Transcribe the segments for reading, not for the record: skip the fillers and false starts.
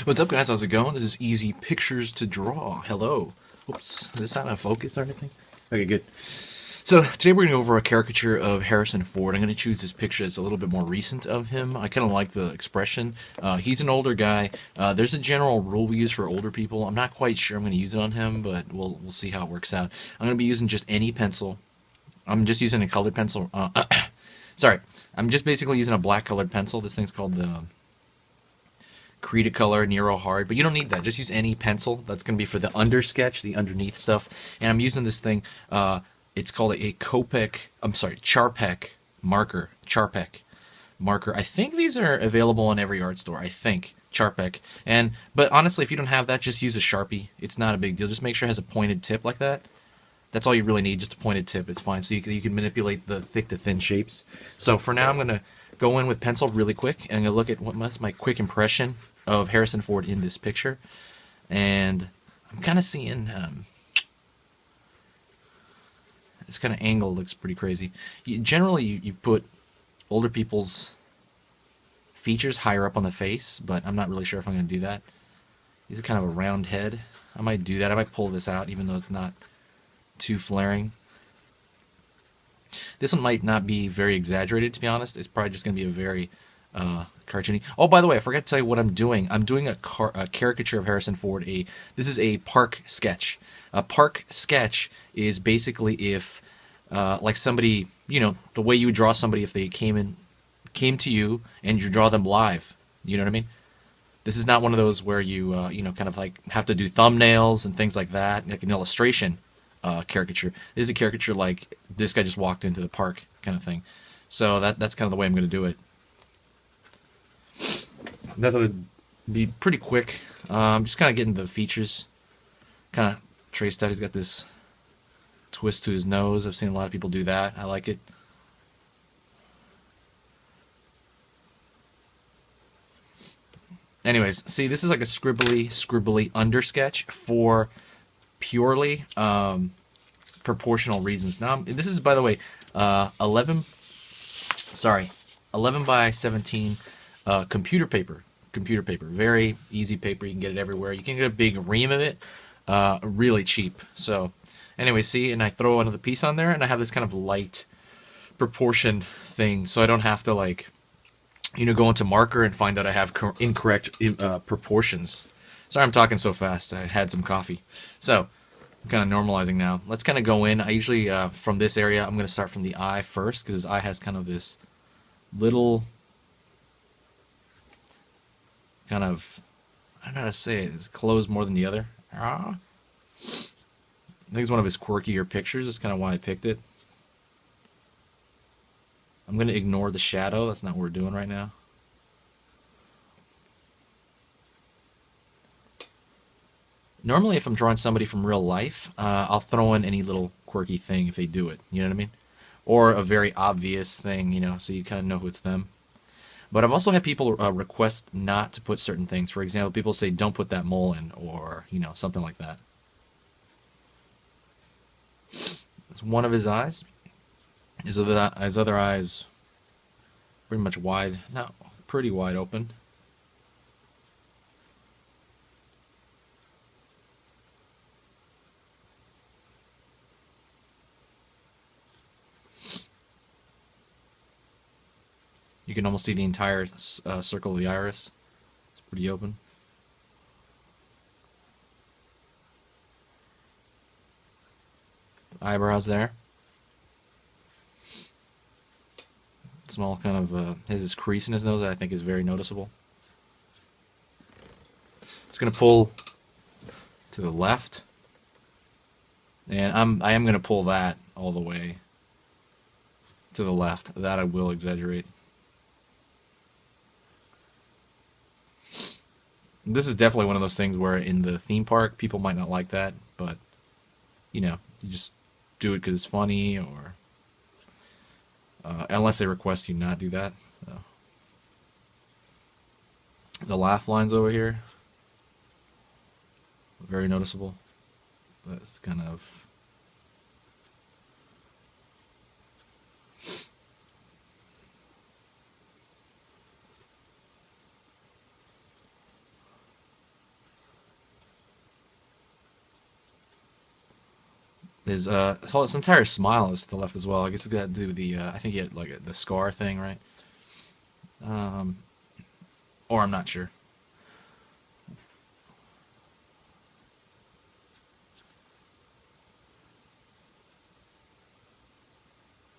What's up, guys? How's it going? This is Easy Pictures to Draw. Hello. Oops. Is this out of focus or anything? Okay, good. So today we're going to go over a caricature of Harrison Ford. I'm going to choose this picture that's a little bit more recent of him. I kind of like the expression. He's an older guy. There's a general rule we use for older people. I'm not quite sure I'm going to use it on him, but we'll see how it works out. I'm going to be using just any pencil. I'm just using a colored pencil. Sorry. I'm just basically using a black colored pencil. This thing's called the Caricature Nero Hard, but you don't need that. Just use any pencil. That's going to be for the under sketch, the underneath stuff. And I'm using this thing. It's called a Charpek marker. Charpek marker. I think these are available in every art store. I think Charpek. But honestly, if you don't have that, just use a Sharpie. It's not a big deal. Just make sure it has a pointed tip like that. That's all you really need. Just a pointed tip. It's fine. So you can manipulate the thick to thin shapes. So for now, I'm going to go in with pencil really quick, and I'm going to look at what's my quick impression of Harrison Ford in this picture. And I'm kind of seeing this kind of angle looks pretty crazy. Generally, you put older people's features higher up on the face, but I'm not really sure if I'm going to do that. He's kind of a round head. I might do that. I might pull this out, even though it's not too flaring. This one might not be very exaggerated, to be honest. It's probably just going to be a very cartoony. Oh, by the way, I forgot to tell you what I'm doing. I'm doing a caricature of Harrison Ford. This is a park sketch. A park sketch is basically if, like somebody, the way you would draw somebody if they came to you and you draw them live. You know what I mean? This is not one of those where you, kind of like have to do thumbnails and things like that, like an illustration caricature. This is a caricature like this guy just walked into the park kind of thing. So that's kind of the way I'm going to do it. That's going to be pretty quick. Just kind of getting the features kind of traced out. He's got this twist to his nose. I've seen a lot of people do that. I like it. Anyways, see, this is like a scribbly under sketch for purely proportional reasons. Now, this is, by the way, 11 by 17 computer paper. Very easy paper. You can get it everywhere. You can get a big ream of it really cheap. So anyway, see, and I throw another piece on there, and I have this kind of light proportion thing, so I don't have to, like, go into marker and find out I have incorrect proportions. Sorry I'm talking so fast. I had some coffee. So I'm kind of normalizing now. Let's kind of go in. I usually, from this area, I'm going to start from the eye first, because his eye has kind of this little kind of, I don't know how to say it, it's closed more than the other. I think it's one of his quirkier pictures. That's kind of why I picked it. I'm going to ignore the shadow. That's not what we're doing right now. Normally, if I'm drawing somebody from real life, I'll throw in any little quirky thing if they do it. You know what I mean? Or a very obvious thing, so you kind of know who it's them. But I've also had people request not to put certain things. For example, people say, don't put that mole in, or, something like that. That's one of his eyes. His other eyes pretty much wide, no, pretty wide open. You can almost see the entire circle of the iris. It's pretty open. The eyebrows there. Small kind of has this crease in his nose that I think is very noticeable. It's going to pull to the left, and I am going to pull that all the way to the left. That I will exaggerate. This is definitely one of those things where in the theme park people might not like that, but you just do it because it's funny, or unless they request you not do that. The laugh lines over here, very noticeable. That's kind of his entire smile is to the left as well. I guess it's got to do with the I think he had like the scar thing, right? Um, or I'm not sure.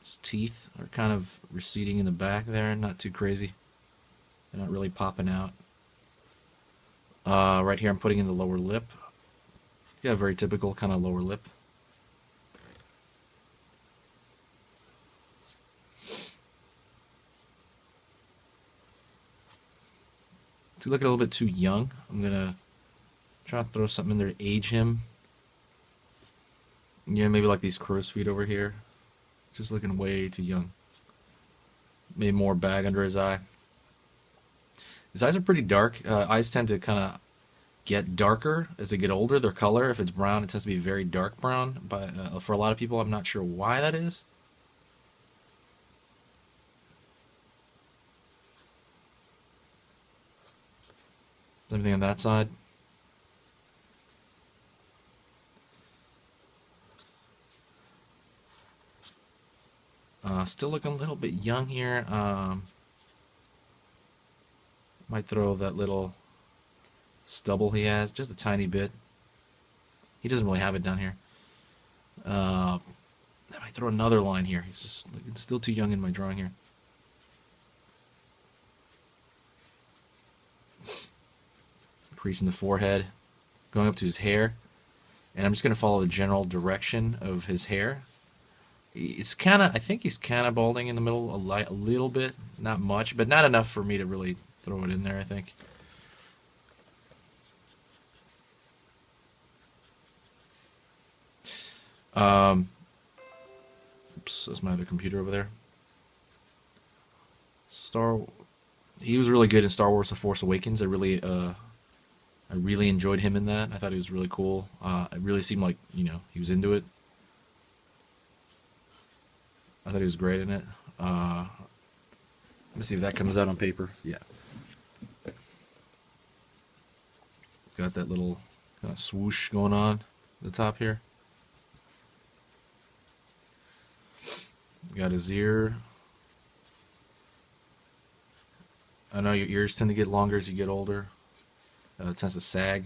His teeth are kind of receding in the back there, not too crazy. They're not really popping out. Right here I'm putting in the lower lip. Yeah, very typical kind of lower lip. To look a little bit too young, I'm gonna try to throw something in there to age him. Yeah, maybe like these crow's feet over here. Just looking way too young. Maybe more bag under his eye. His eyes are pretty dark. Eyes tend to kind of get darker as they get older. Their color, if it's brown, it tends to be very dark brown. But for a lot of people, I'm not sure why that is. Anything on that side? Still looking a little bit young here. Might throw that little stubble he has, just a tiny bit. He doesn't really have it down here. I might throw another line here. He's just still too young in my drawing here. Creasing the forehead, going up to his hair, and I'm just going to follow the general direction of his hair. It's kind of, I think he's kind of balding in the middle a little bit, not much, but not enough for me to really throw it in there, I think. Oops, that's my other computer over there. He was really good in Star Wars: The Force Awakens. I really enjoyed him in that. I thought he was really cool. It really seemed like, he was into it. I thought he was great in it. Let me see if that comes out on paper. Yeah. Got that little kind of swoosh going on at the top here. Got his ear. I know your ears tend to get longer as you get older. It tends to sag.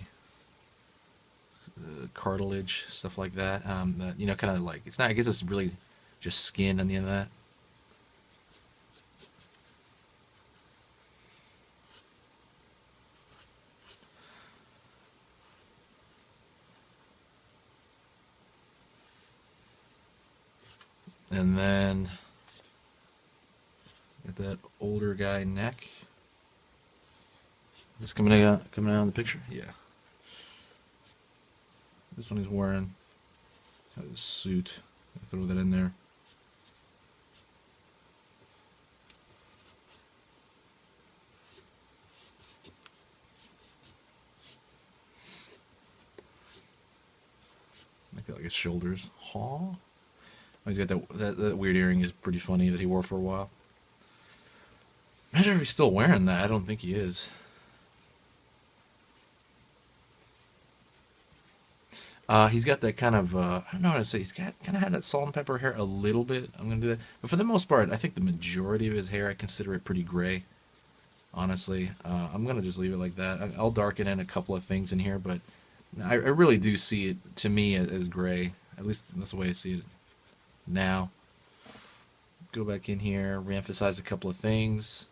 Cartilage, stuff like that. That kind of like, it's not, I guess it's really just skin on the end of that. And then get that older guy neck. Just coming out in the picture? Yeah. This one he's wearing his suit. Throw that in there. Make that like his shoulders. Huh? He's got that weird earring is pretty funny that he wore for a while. I'm not sure if he's still wearing that. I don't think he is. He's got that kind of, I don't know how to say, he's got kind of had that salt and pepper hair a little bit. I'm going to do that. But for the most part, I think the majority of his hair, I consider it pretty gray, honestly. I'm going to just leave it like that. I'll darken in a couple of things in here, but I really do see it, to me, as gray. At least that's the way I see it now. Go back in here, reemphasize a couple of things.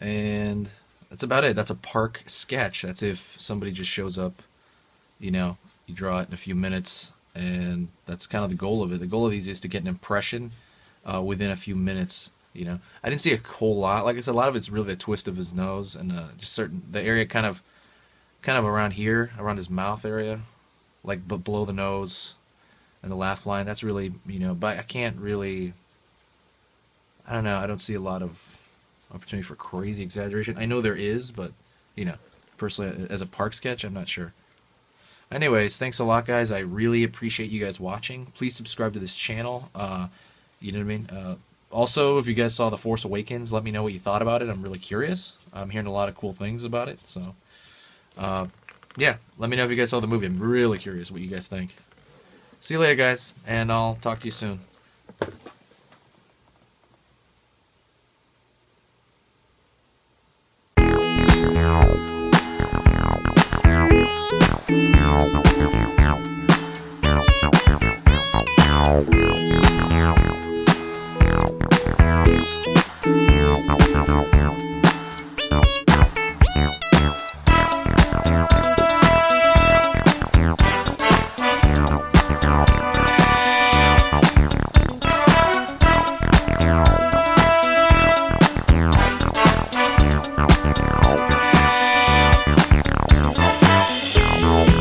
And that's about it. That's a park sketch. That's if somebody just shows up, you draw it in a few minutes, and that's kind of the goal of it. The goal of these is to get an impression within a few minutes. I didn't see a whole lot. Like I said, a lot of it's really the twist of his nose and just the area kind of around here, around his mouth area, like below the nose and the laugh line. That's really, but I can't really, I don't know. I don't see a lot of opportunity for crazy exaggeration. I know there is, but, personally, as a park sketch, I'm not sure. Anyways, thanks a lot, guys. I really appreciate you guys watching. Please subscribe to this channel. You know what I mean? Also, if you guys saw The Force Awakens, let me know what you thought about it. I'm really curious. I'm hearing a lot of cool things about it. So, yeah, let me know if you guys saw the movie. I'm really curious what you guys think. See you later, guys, and I'll talk to you soon.